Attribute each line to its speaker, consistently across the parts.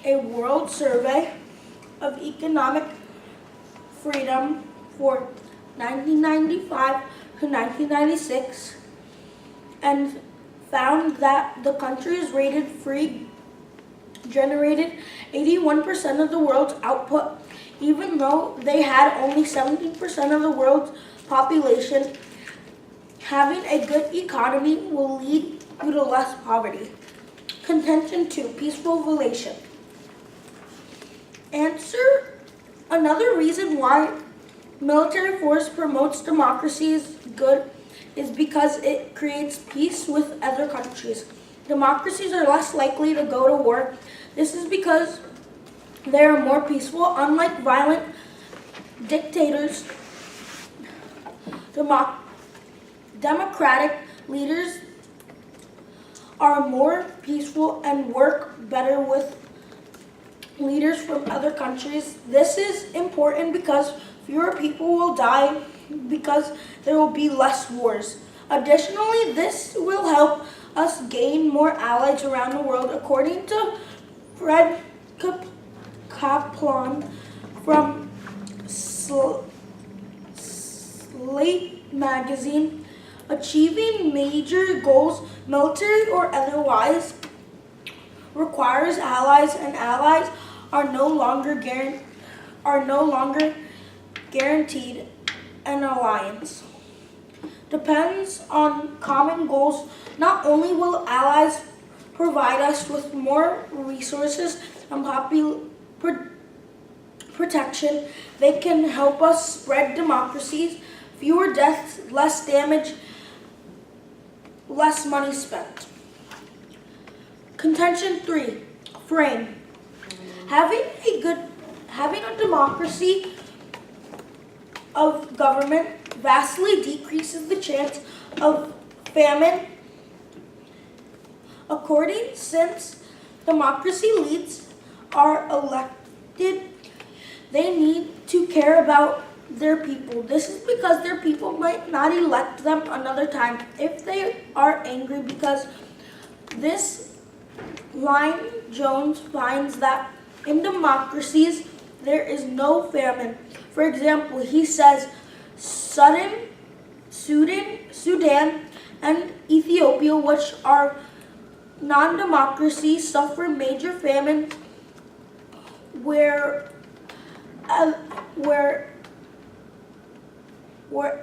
Speaker 1: a world survey of economic freedom for 1995 to 1996 and found that the countries rated free generated 81% of the world's output, even though they had only 17% of the world's population. Having a good economy will lead you to less poverty. Contention 2, peaceful relation. Answer: another reason why military force promotes democracy is good is because it creates peace with other countries. Democracies are less likely to go to war. This is because they are more peaceful. Unlike violent dictators, democratic leaders are more peaceful and work better with leaders from other countries. This is important because fewer people will die because there will be less wars. Additionally, this will help us gain more allies around the world. According to Fred Kaplan from Slate magazine, achieving major goals, military or otherwise, requires allies, and allies are no longer guaranteed an alliance. Depends on common goals. Not only will allies provide us with more resources and protection, they can help us spread democracies, fewer deaths, less damage, less money spent. Contention 3, frame. Having a democracy of government vastly decreases the chance of famine. Since democracy leads are elected, they need to care about their people. This is because their people might not elect them another time if they are angry. Because this line, Jones finds that in democracies there is no famine. For example, he says Sudan and Ethiopia, which are non-democracies, suffer major famine where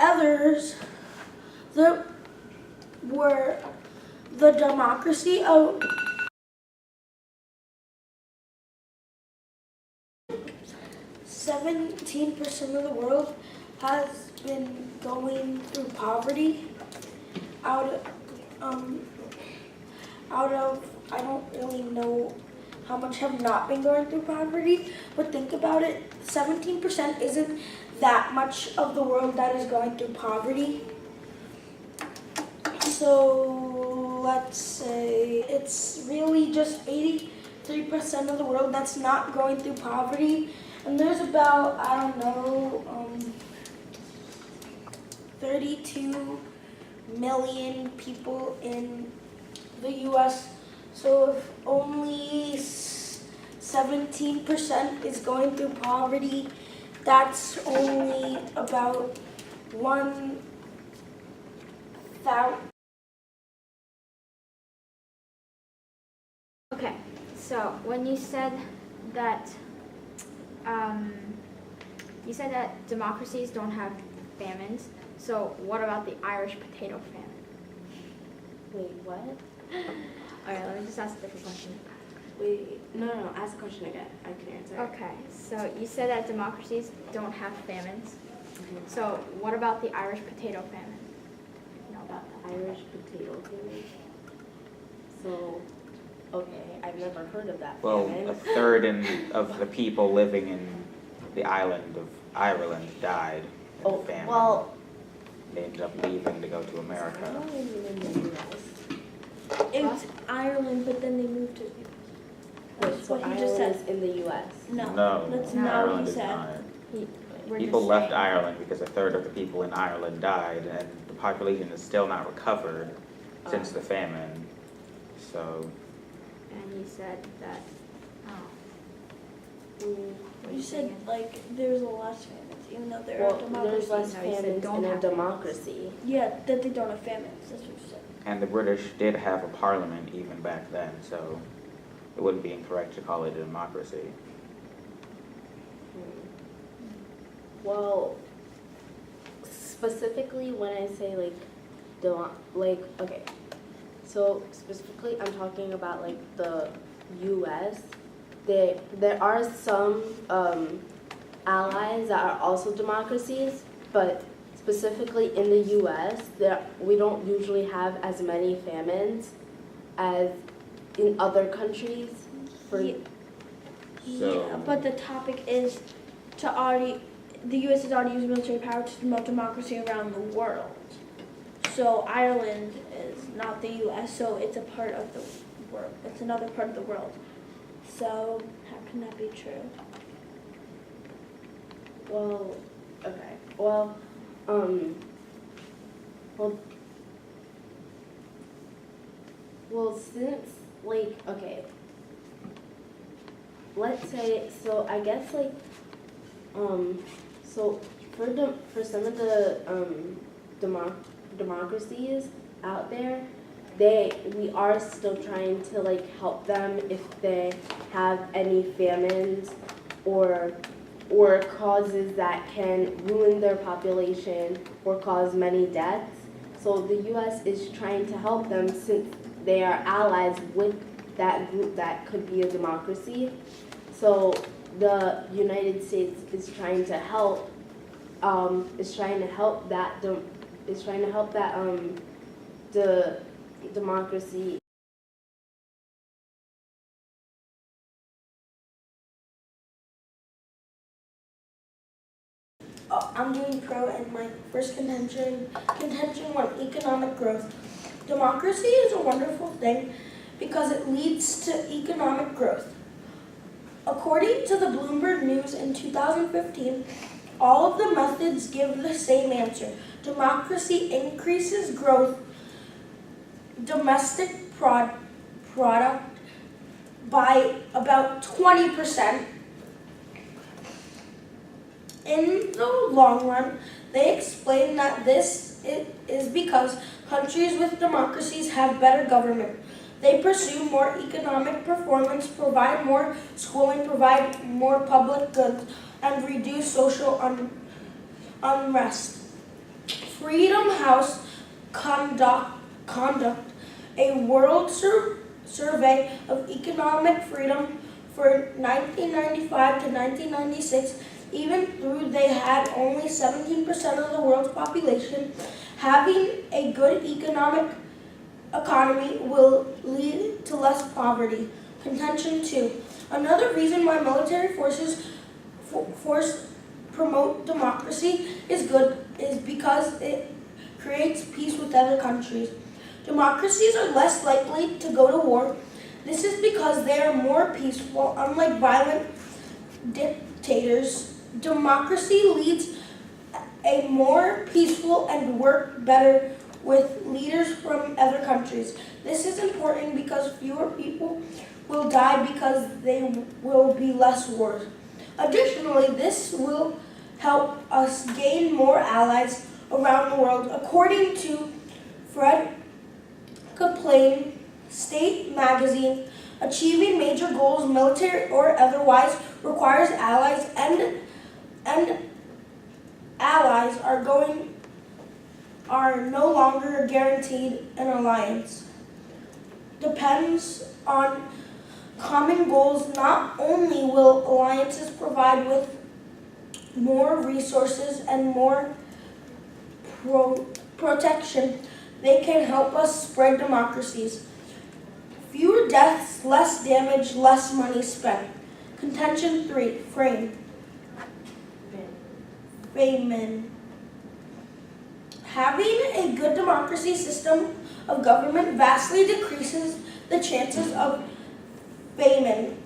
Speaker 1: others the democracy of 17% of the world has been going through poverty. Out of I don't really know how much have not been going through poverty, but think about it, 17% isn't that much of the world that is going through poverty. So let's say it's really just 83% of the world that's not going through poverty. And there's about, 32 million people in the U.S. So if only 17% is going through poverty, that's only about 1,000.
Speaker 2: Okay, so when you said that democracies don't have famines, so what about the Irish potato famine?
Speaker 3: Wait, what?
Speaker 2: Alright, let me just ask a different question.
Speaker 3: Wait, no, ask the question again. I can answer.
Speaker 2: Okay, so you said that democracies don't have famines. So what about the Irish potato famine?
Speaker 3: You know about the Irish potato famine? So, okay, I've never heard of that
Speaker 4: Well,
Speaker 3: famine.
Speaker 4: a third of the people living in the island of Ireland died in the famine.
Speaker 3: Well,
Speaker 4: they ended up leaving to go to America.
Speaker 5: It's Ireland, but then they moved to.
Speaker 3: Wait, so
Speaker 5: what he
Speaker 3: Ireland
Speaker 5: just said.
Speaker 3: is in the U.S.?
Speaker 5: No, that's not
Speaker 4: Ireland
Speaker 5: what he
Speaker 4: is
Speaker 5: said.
Speaker 4: not.
Speaker 2: We're
Speaker 4: People
Speaker 2: just
Speaker 4: left
Speaker 2: saying.
Speaker 4: Ireland because a third of the people in Ireland died, and the population is still not recovered since the famine. So,
Speaker 2: And you said that, What
Speaker 5: You said
Speaker 2: thinking?
Speaker 5: like there's less famines, even though there
Speaker 3: Well,
Speaker 5: are democracies.
Speaker 3: there's less
Speaker 2: No, you said
Speaker 3: famines
Speaker 2: don't
Speaker 3: in a
Speaker 2: have famines.
Speaker 3: democracy.
Speaker 5: Yeah, that they don't have famines. That's what you said.
Speaker 4: And the British did have a parliament even back then, so it wouldn't be incorrect to call it a democracy.
Speaker 3: Well, specifically when I say okay, so specifically I'm talking about like the U.S. There are some allies that are also democracies, but specifically in the U.S. we don't usually have as many famines as in other countries.
Speaker 5: Yeah.
Speaker 4: So-
Speaker 5: Yeah, but the topic is the U.S. has already used military power to promote democracy around the world. So Ireland is not the U.S., so it's a part of the world. It's another part of the world. So how can that be true?
Speaker 3: Well, okay. Well, since okay, let's say I guess so for some of the democracies out there, we are still trying to help them if they have any famines or causes that can ruin their population or cause many deaths. So the U.S. is trying to help them since they are allies with that group that could be a democracy. So the United States is trying to help the democracy.
Speaker 1: I'm doing pro, and my first contention was economic growth. Democracy is a wonderful thing because it leads to economic growth. According to the Bloomberg News in 2015, all of the methods give the same answer. Democracy increases growth, domestic product by about 20%. In the long run, they explain that this is because countries with democracies have better government. They pursue more economic performance, provide more schooling, provide more public goods, and reduce social unrest. Freedom House conduct a world survey of economic freedom for 1995 to 1996. Even though they had only 17% of the world's population, having a good economy will lead to less poverty. Contention 2. Another reason why military forces promote democracy is because it creates peace with other countries. Democracies are less likely to go to war. This is because they are more peaceful, unlike violent dictators. Democracy leads a more peaceful and work better with leaders from other countries. This is important because fewer people will die because there will be less wars. Additionally, this will help us gain more allies around the world. According to Fred Kaplan, State Magazine, achieving major goals, military or otherwise, requires allies, and allies are no longer guaranteed an alliance. Depends on common goals. Not only will alliances provide with more resources and more protection, they can help us spread democracies. Fewer deaths, less damage, less money spent. Contention 3, famine. Having a good democracy system of government vastly decreases the chances of famine.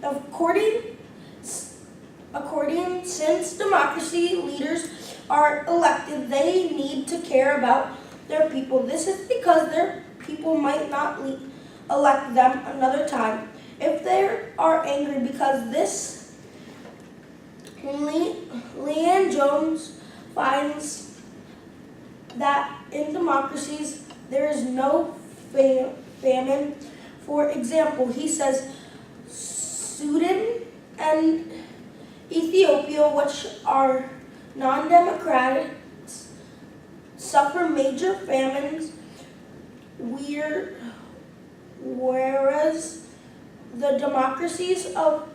Speaker 1: Since democracy leaders are elected, they need to care about their people. This is because their people might not elect them another time. If they are angry because Leanne Jones finds that in democracies there is no famine. For example, he says Sudan and Ethiopia, which are non-democratic, suffer major famines, whereas the democracies of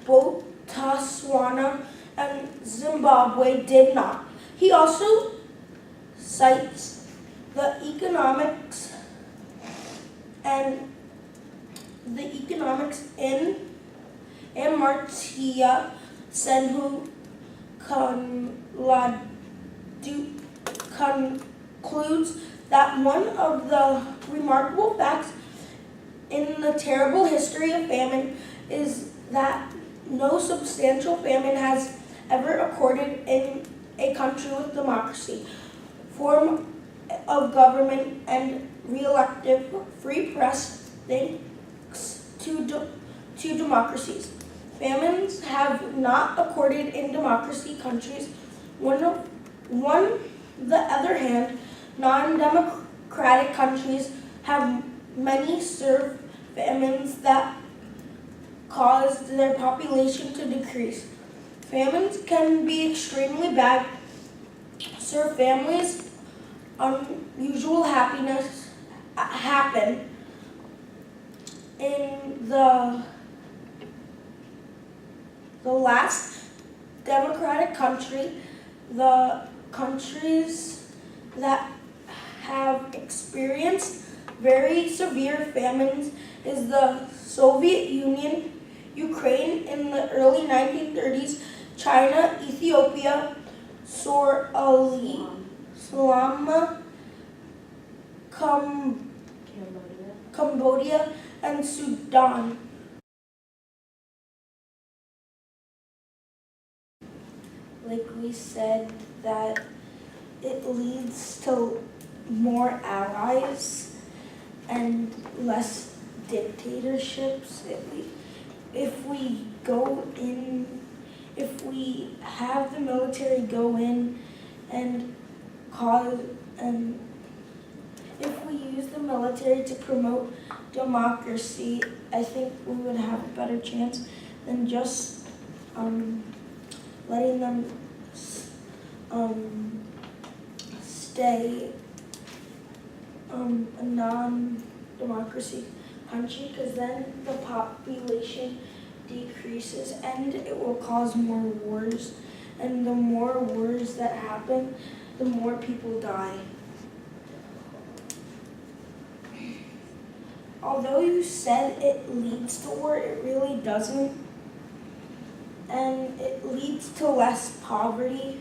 Speaker 1: Botswana and Zimbabwe did not. He also cites the economics in Amartya Sen, who concludes that one of the remarkable facts in the terrible history of famine is that no substantial famine has ever occurred in a country with democracy, form of government, and re-elective free press thanks to democracies. Famines have not occurred in democracy countries. On the other hand, non-democratic countries have many severe famines that caused their population to decrease. Famines can be extremely bad. Sir, families' unusual happiness happen in the last democratic country. The countries that have experienced very severe famines is the Soviet Union, Ukraine in the early 1930s, China, Ethiopia, Somalia, Cambodia, and Sudan. Like we said, that it leads to more allies and less dictatorships. If we have the military go in and if we use the military to promote democracy, I think we would have a better chance than just letting them stay a non-democracy country, because then the population decreases and it will cause more wars. And the more wars that happen, the more people die. Although you said it leads to war, it really doesn't. And it leads to less poverty,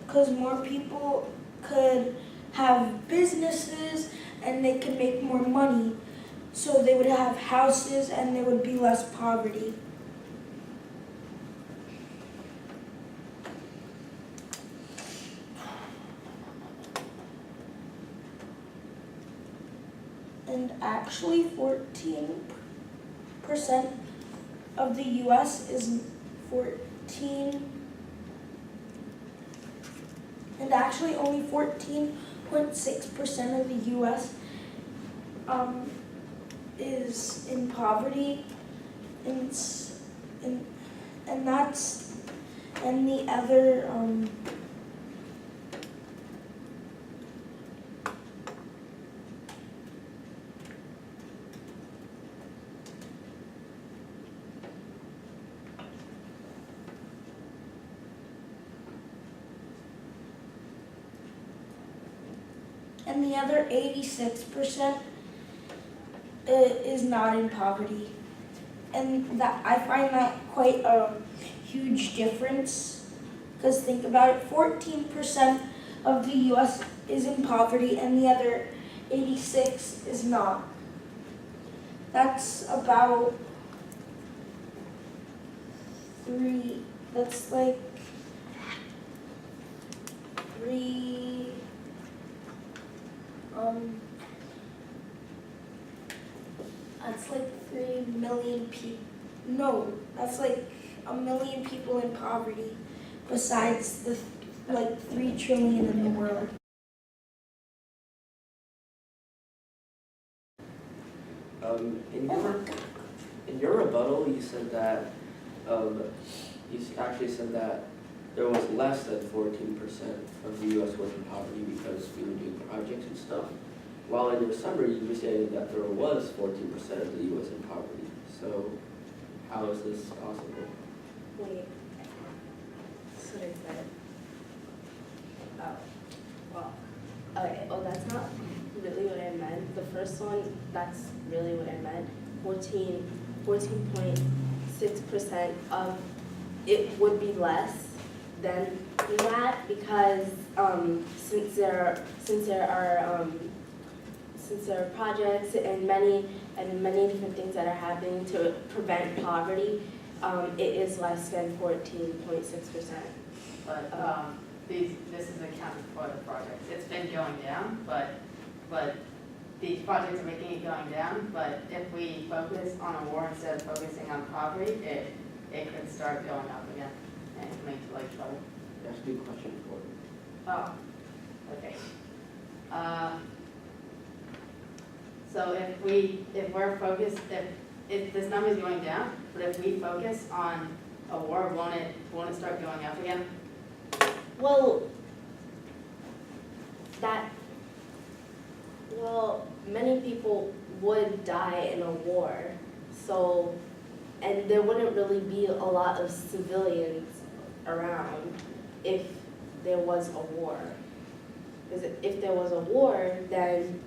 Speaker 1: because more people could have businesses and they could make more money. So they would have houses and there would be less poverty. And actually 14% of the US is 14, and actually only 14.6% of the US is in poverty, and the other and the other 86% is not in poverty. And that I find that quite a huge difference, because think about it, 14% of the US is in poverty and the other 86 is not. That's about that's like 3 million people. No, that's like 1 million people in poverty, besides the 3 trillion in the world.
Speaker 6: In your rebuttal, you said that actually said that there was less than 14% of the U.S. was in poverty because we were doing projects and stuff. While in your summary, you stated that there was 14% of the U.S. in poverty. So, how is this possible?
Speaker 3: Wait. That's what I said. Oh, well, okay, oh, that's not really what I meant. The first one, that's really what I meant. 14.6% of it would be less than that because since there are projects and many different things that are happening to prevent poverty, it is less than 14.6%.
Speaker 7: But this is accounted for the projects. It's been going down, but these projects are making it going down. But if we focus on a war instead of focusing on poverty, it could start going up again and make trouble.
Speaker 6: That's a good question for you.
Speaker 7: Oh, okay. So if we're focused, if this number is going down, but if we focus on a war, won't it start going up again?
Speaker 3: Well, many people would die in a war, so, and there wouldn't really be a lot of civilians around if there was a war. Because if there was a war, then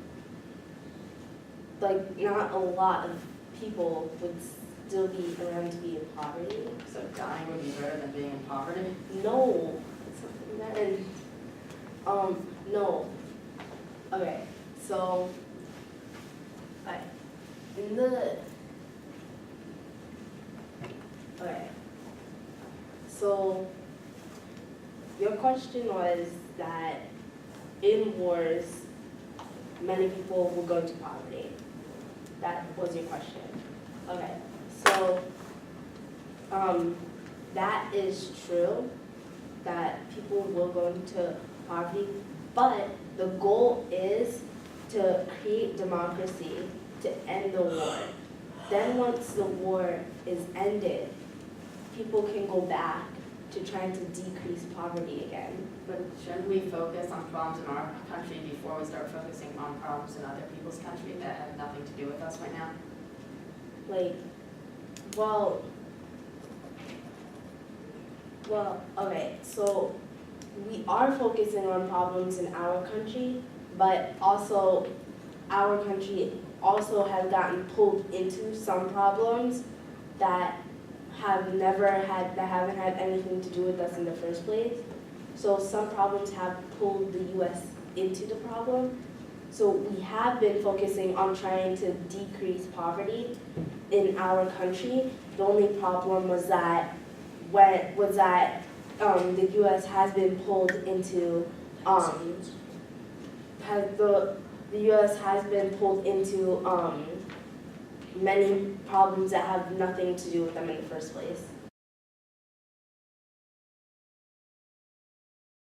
Speaker 3: not a lot of people would still be around to be in poverty.
Speaker 7: So dying would be better than being in poverty?
Speaker 3: No, and no. Okay, so so your question was that in wars, many people will go to poverty. That was your question. Okay, so that is true, that people will go into poverty, but the goal is to create democracy, to end the war. Then once the war is ended, people can go back to trying to decrease poverty again.
Speaker 7: But shouldn't we focus on problems in our country before we start focusing on problems in other people's country that have nothing to do with us right now?
Speaker 3: Okay, so we are focusing on problems in our country, but also our country also has gotten pulled into some problems that haven't had anything to do with us in the first place. So some problems have pulled the U.S. into the problem. So we have been focusing on trying to decrease poverty in our country. The only problem was that the U.S. has been pulled into the U.S. has been pulled into many problems that have nothing to do with them in the first place.